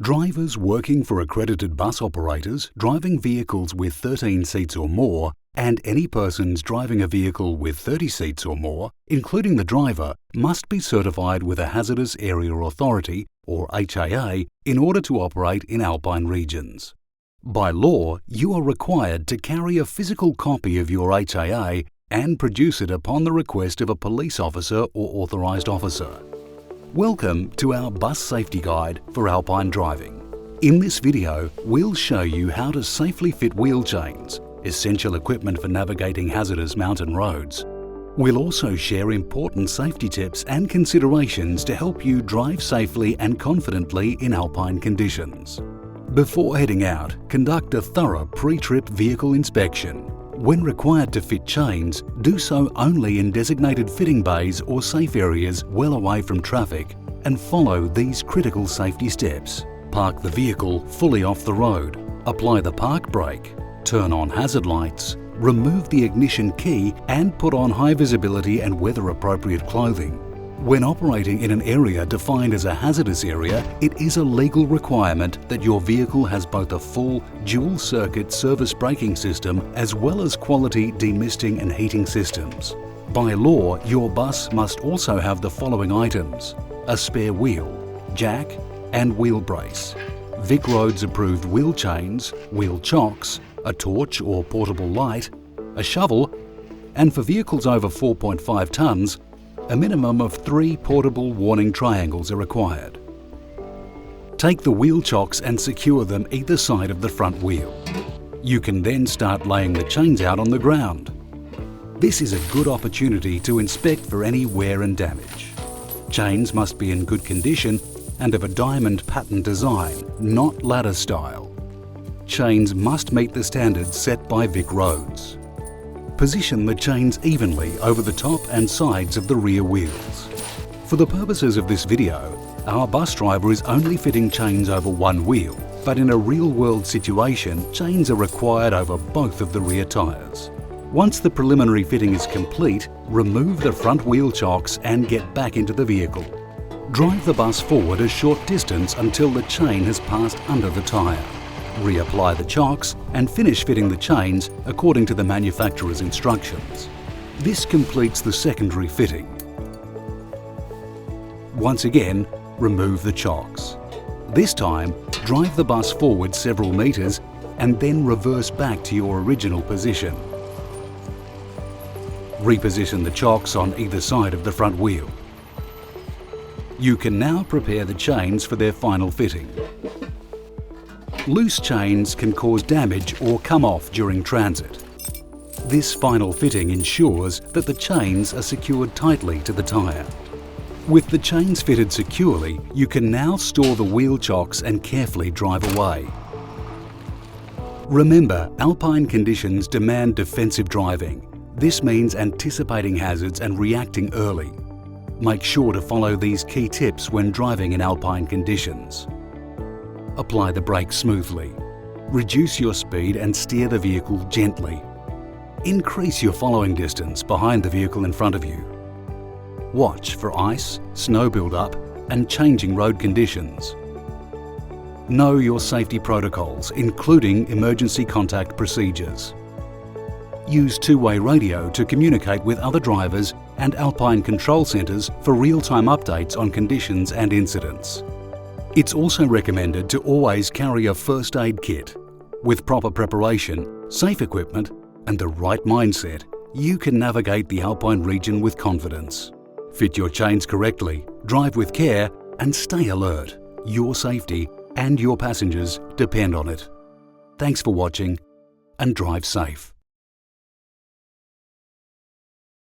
Drivers working for accredited bus operators driving vehicles with 13 seats or more, and any persons driving a vehicle with 30 seats or more, including the driver, must be certified with a Hazardous Area Authority, or HAA, in order to operate in alpine regions. By law, you are required to carry a physical copy of your HAA and produce it upon the request of a police officer or authorised officer. Welcome to our bus safety guide for alpine driving. In this video, we'll show you how to safely fit wheel chains, essential equipment for navigating hazardous mountain roads. We'll also share important safety tips and considerations to help you drive safely and confidently in alpine conditions. Before heading out, conduct a thorough pre-trip vehicle inspection. When required to fit chains, do so only in designated fitting bays or safe areas well away from traffic, and follow these critical safety steps. Park the vehicle fully off the road, apply the park brake, turn on hazard lights, remove the ignition key and put on high visibility and weather appropriate clothing. When operating in an area defined as a hazardous area, it is a legal requirement that your vehicle has both a full dual-circuit service braking system as well as quality demisting and heating systems. By law, your bus must also have the following items: a spare wheel, jack and wheel brace, Vic Roads approved wheel chains, wheel chocks, a torch or portable light, a shovel, and for vehicles over 4.5 tonnes, a minimum of 3 portable warning triangles are required. Take the wheel chocks and secure them either side of the front wheel. You can then start laying the chains out on the ground. This is a good opportunity to inspect for any wear and damage. Chains must be in good condition and of a diamond pattern design, not ladder style. Chains must meet the standards set by Vic Roads. Position the chains evenly over the top and sides of the rear wheels. For the purposes of this video, our bus driver is only fitting chains over one wheel, but in a real-world situation, chains are required over both of the rear tyres. Once the preliminary fitting is complete, remove the front wheel chocks and get back into the vehicle. Drive the bus forward a short distance until the chain has passed under the tyre. Reapply the chocks and finish fitting the chains according to the manufacturer's instructions. This completes the secondary fitting. Once again, remove the chocks. This time, drive the bus forward several metres and then reverse back to your original position. Reposition the chocks on either side of the front wheel. You can now prepare the chains for their final fitting. Loose chains can cause damage or come off during transit. This final fitting ensures that the chains are secured tightly to the tyre. With the chains fitted securely, you can now store the wheel chocks and carefully drive away. Remember, alpine conditions demand defensive driving. This means anticipating hazards and reacting early. Make sure to follow these key tips when driving in alpine conditions. Apply the brakes smoothly. Reduce your speed and steer the vehicle gently. Increase your following distance behind the vehicle in front of you. Watch for ice, snow build-up and changing road conditions. Know your safety protocols, including emergency contact procedures. Use two-way radio to communicate with other drivers and alpine control centres for real-time updates on conditions and incidents. It's also recommended to always carry a first aid kit. With proper preparation, safe equipment and the right mindset, you can navigate the alpine region with confidence. Fit your chains correctly, drive with care and stay alert. Your safety and your passengers depend on it. Thanks for watching and drive safe.